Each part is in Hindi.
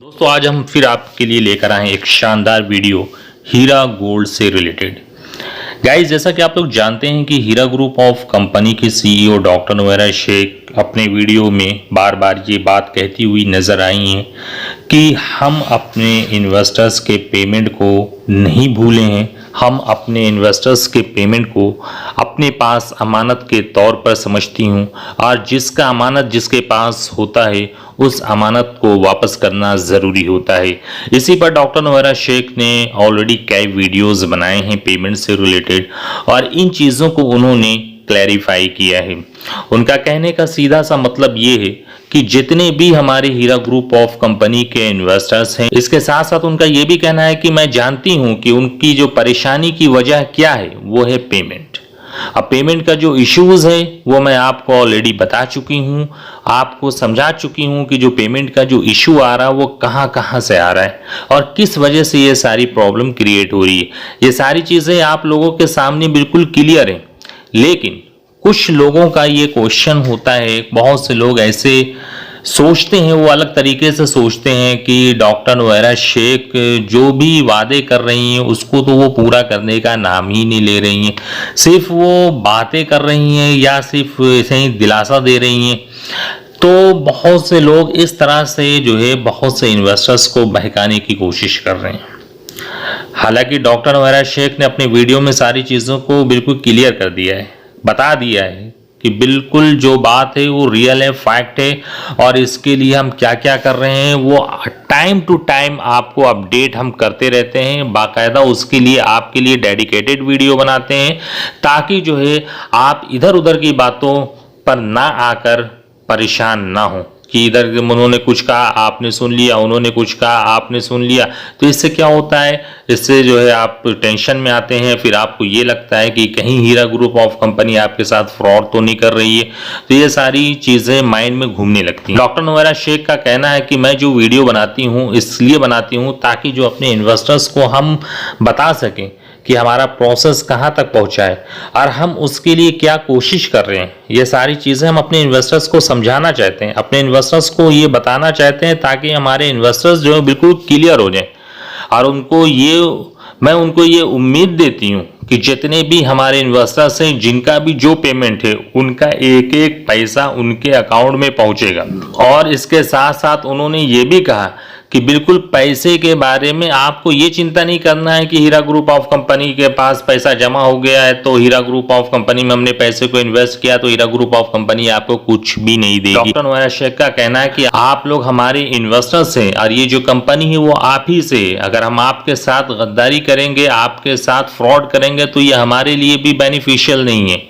दोस्तों आज हम फिर आपके लिए लेकर आए हैं एक शानदार वीडियो हीरा गोल्ड से रिलेटेड। गाइस, जैसा कि आप लोग जानते हैं कि हीरा ग्रुप ऑफ कंपनी के सीईओ डॉक्टर नोएरा शेख अपने वीडियो में बार बार ये बात कहती हुई नज़र आई हैं कि हम अपने इन्वेस्टर्स के पेमेंट को नहीं भूले हैं। हम अपने इन्वेस्टर्स के पेमेंट को अपने पास अमानत के तौर पर समझती हूँ और जिसका अमानत जिसके पास होता है उस अमानत को वापस करना ज़रूरी होता है। इसी पर डॉक्टर नोएरा शेख ने ऑलरेडी कई वीडियोस बनाए हैं पेमेंट से रिलेटेड और इन चीज़ों को उन्होंने क्लैरिफाई किया है। उनका कहने का सीधा सा मतलब ये है कि जितने भी हमारे हीरा ग्रुप ऑफ कंपनी के इन्वेस्टर्स हैं, इसके साथ साथ उनका ये भी कहना है कि मैं जानती हूँ कि उनकी जो परेशानी की वजह क्या है वो है पेमेंट। अब पेमेंट का जो इश्यूज है वो मैं आपको ऑलरेडी बता चुकी हूँ, आपको समझा चुकी हूँ कि जो पेमेंट का जो इशू आ रहा है वो कहाँ कहाँ से आ रहा है और किस वजह से ये सारी प्रॉब्लम क्रिएट हो रही है। ये सारी चीज़ें आप लोगों के सामने बिल्कुल क्लियर हैं, लेकिन कुछ लोगों का ये क्वेश्चन होता है, बहुत से लोग ऐसे सोचते हैं, वो अलग तरीके से सोचते हैं कि डॉक्टर नोएरा शेख जो भी वादे कर रही हैं उसको तो वो पूरा करने का नाम ही नहीं ले रही हैं, सिर्फ वो बातें कर रही हैं या सिर्फ ऐसे ही दिलासा दे रही हैं। तो बहुत से लोग इस तरह से जो है बहुत से इन्वेस्टर्स को बहकाने की कोशिश कर रहे हैं। हालांकि डॉक्टर नोएरा शेख ने अपने वीडियो में सारी चीज़ों को बिल्कुल क्लियर कर दिया है, बता दिया है कि बिल्कुल जो बात है वो रियल है, फैक्ट है और इसके लिए हम क्या क्या कर रहे हैं वो टाइम टू टाइम आपको अपडेट हम करते रहते हैं। बाकायदा उसके लिए आपके लिए डेडिकेटेड वीडियो बनाते हैं ताकि जो है आप इधर उधर की बातों पर ना आकर परेशान ना हो कि इधर उन्होंने कुछ कहा आपने सुन लिया, उन्होंने कुछ कहा आपने सुन लिया। तो इससे क्या होता है, इससे जो है आप टेंशन में आते हैं, फिर आपको ये लगता है कि कहीं हीरा ग्रुप ऑफ कंपनी आपके साथ फ्रॉड तो नहीं कर रही है। तो ये सारी चीज़ें माइंड में घूमने लगती हैं। डॉक्टर नोएरा शेख का कहना है कि मैं जो वीडियो बनाती हूँ इसलिए बनाती हूँ ताकि जो अपने इन्वेस्टर्स को हम बता सकें कि हमारा प्रोसेस कहाँ तक पहुँचा है और हम उसके लिए क्या कोशिश कर रहे हैं। ये सारी चीज़ें हम अपने इन्वेस्टर्स को समझाना चाहते हैं, अपने इन्वेस्टर्स को ये बताना चाहते हैं ताकि हमारे इन्वेस्टर्स जो है बिल्कुल क्लियर हो जाएं और मैं उनको ये उम्मीद देती हूँ कि जितने भी हमारे इन्वेस्टर्स हैं जिनका भी जो पेमेंट है उनका एक एक पैसा उनके अकाउंट में पहुँचेगा। और इसके साथ साथ उन्होंने ये भी कहा कि बिल्कुल पैसे के बारे में आपको ये चिंता नहीं करना है कि हीरा ग्रुप ऑफ कंपनी के पास पैसा जमा हो गया है तो हीरा ग्रुप ऑफ कंपनी में हमने पैसे को इन्वेस्ट किया तो हीरा ग्रुप ऑफ कंपनी आपको कुछ भी नहीं देगी। डॉक्टर नोएरा शेख का कहना है कि आप लोग हमारे इन्वेस्टर्स हैं और ये जो कंपनी है वो आप ही से, अगर हम आपके साथ गद्दारी करेंगे, आपके साथ फ्रॉड करेंगे तो ये हमारे लिए भी बेनिफिशियल नहीं है।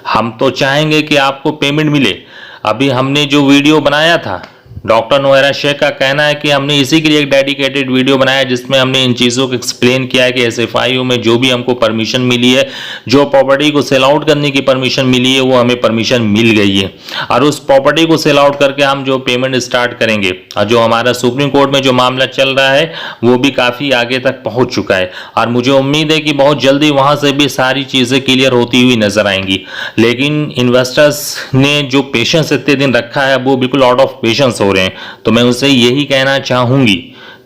हम तो चाहेंगे कि आपको पेमेंट मिले। अभी हमने जो वीडियो बनाया था, डॉक्टर नोएरा शेख का कहना है कि हमने इसी के लिए एक डेडिकेटेड वीडियो बनाया जिसमें हमने इन चीज़ों को एक्सप्लेन किया है कि एसएफआईओ में जो भी हमको परमिशन मिली है, जो प्रॉपर्टी को सेल आउट करने की परमिशन मिली है वो हमें परमिशन मिल गई है और उस प्रॉपर्टी को सेल आउट करके हम जो पेमेंट स्टार्ट करेंगे और जो हमारा सुप्रीम कोर्ट में जो मामला चल रहा है वो भी काफ़ी आगे तक पहुँच चुका है और मुझे उम्मीद है कि बहुत जल्दी वहाँ से भी सारी चीज़ें क्लियर होती हुई नजर आएंगी। लेकिन इन्वेस्टर्स ने जो पेशेंस इतने दिन रखा है वो बिल्कुल आउट ऑफ पेशेंस हो रहे हैं। तो मैं उनसे यही कहना चाहूंगी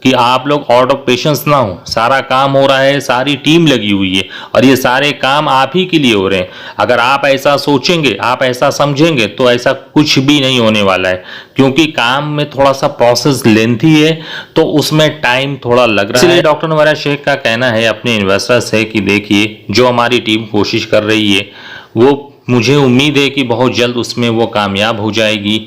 कि आप लोग आउट ऑफ पेशेंस ना हो। सारा काम हो रहा है, सारी टीम लगी हुई है और ये सारे काम आप ही के लिए हो रहे हैं। अगर आप ऐसा सोचेंगे, आप ऐसा समझेंगे तो ऐसा कुछ भी नहीं होने वाला है, क्योंकि काम में थोड़ा सा प्रोसेस लेंथी है तो उसमें टाइम थोड़ा लग रहा है। इसलिए डॉक्टर नोएरा शेख का कहना है अपने इन्वेस्टर्स है कि देखिए जो हमारी टीम कोशिश कर रही है वो मुझे उम्मीद है कि बहुत जल्द उसमें वो कामयाब हो जाएगी,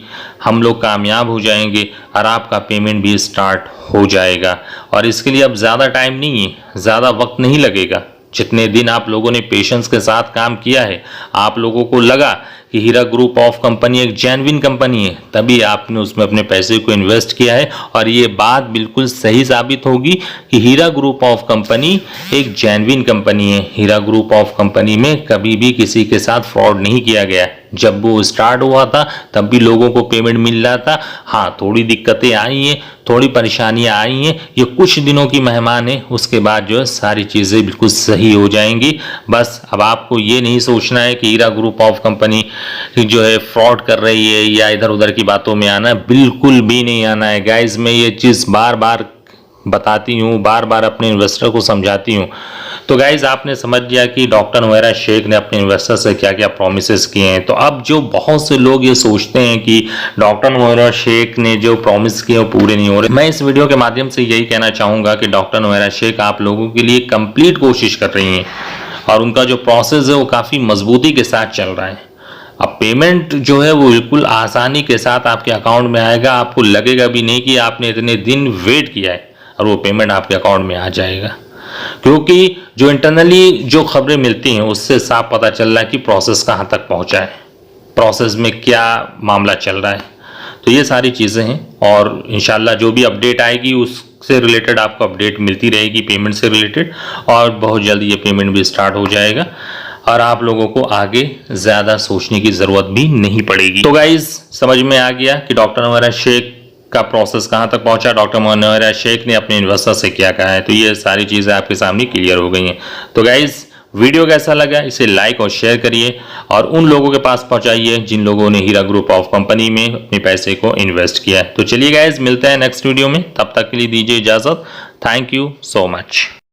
हम लोग कामयाब हो जाएंगे और आपका पेमेंट भी स्टार्ट हो जाएगा। और इसके लिए अब ज़्यादा टाइम नहीं है, ज़्यादा वक्त नहीं लगेगा। जितने दिन आप लोगों ने पेशेंस के साथ काम किया है, आप लोगों को लगा कि हीरा ग्रुप ऑफ कंपनी एक जेन्युइन कंपनी है, तभी आपने उसमें अपने पैसे को इन्वेस्ट किया है और ये बात बिल्कुल सही साबित होगी कि हीरा ग्रुप ऑफ कंपनी एक जेन्युइन कंपनी है। हीरा ग्रुप ऑफ कंपनी में कभी भी किसी के साथ फ्रॉड नहीं किया गया। जब वो स्टार्ट हुआ था तब भी लोगों को पेमेंट मिल रहा था। हाँ, थोड़ी दिक्कतें आई हैं, थोड़ी परेशानियां आई हैं, ये कुछ दिनों की मेहमान है, उसके बाद जो है सारी चीज़ें बिल्कुल सही हो जाएंगी। बस अब आपको ये नहीं सोचना है कि हीरा ग्रुप ऑफ कंपनी जो है फ्रॉड कर रही है या इधर उधर की बातों में आना, बिल्कुल भी नहीं आना है गाइज। मैं ये चीज़ बार बार बताती हूँ, बार बार अपने इन्वेस्टर को समझाती हूँ। तो गाइज आपने समझ लिया कि डॉक्टर नुवेरा शेख ने अपने इन्वेस्टर से क्या क्या प्रोमिसेस किए हैं। तो अब जो बहुत से लोग ये सोचते हैं कि डॉक्टर नुवेरा शेख ने जो प्रॉमिस किए वो पूरे नहीं हो रहे, मैं इस वीडियो के माध्यम से यही कहना चाहूँगा कि डॉक्टर नुवेरा शेख आप लोगों के लिए कंप्लीट कोशिश कर रही हैं और उनका जो प्रोसेस है वो काफ़ी मजबूती के साथ चल रहा है। अब पेमेंट जो है वो बिल्कुल आसानी के साथ आपके अकाउंट में आएगा, आपको लगेगा भी नहीं कि आपने इतने दिन वेट किया है और वो पेमेंट आपके अकाउंट में आ जाएगा। क्योंकि जो इंटरनली जो खबरें मिलती हैं उससे साफ पता चल रहा है कि प्रोसेस कहाँ तक पहुँचा है, प्रोसेस में क्या मामला चल रहा है। तो ये सारी चीज़ें हैं और इंशाल्लाह जो भी अपडेट आएगी उससे रिलेटेड आपको अपडेट मिलती रहेगी, पेमेंट से रिलेटेड, और बहुत जल्द ये पेमेंट भी स्टार्ट हो जाएगा और आप लोगों को आगे ज़्यादा सोचने की ज़रूरत भी नहीं पड़ेगी। तो गाइज समझ में आ गया कि डॉक्टर नुवेरा शेख का प्रोसेस कहाँ तक पहुंचा, डॉक्टर नुवेरा शेख ने अपने इन्वेस्टर से क्या कहा है। तो ये सारी चीज़ें आपके सामने क्लियर हो गई हैं। तो गाइज वीडियो कैसा लगा इसे लाइक और शेयर करिए और उन लोगों के पास पहुंचाइए जिन लोगों ने हीरा ग्रुप ऑफ कंपनी में अपने पैसे को इन्वेस्ट किया है। तो चलिए गाइज मिलते हैं नेक्स्ट वीडियो में, तब तक के लिए दीजिए इजाज़त। Thank you so much.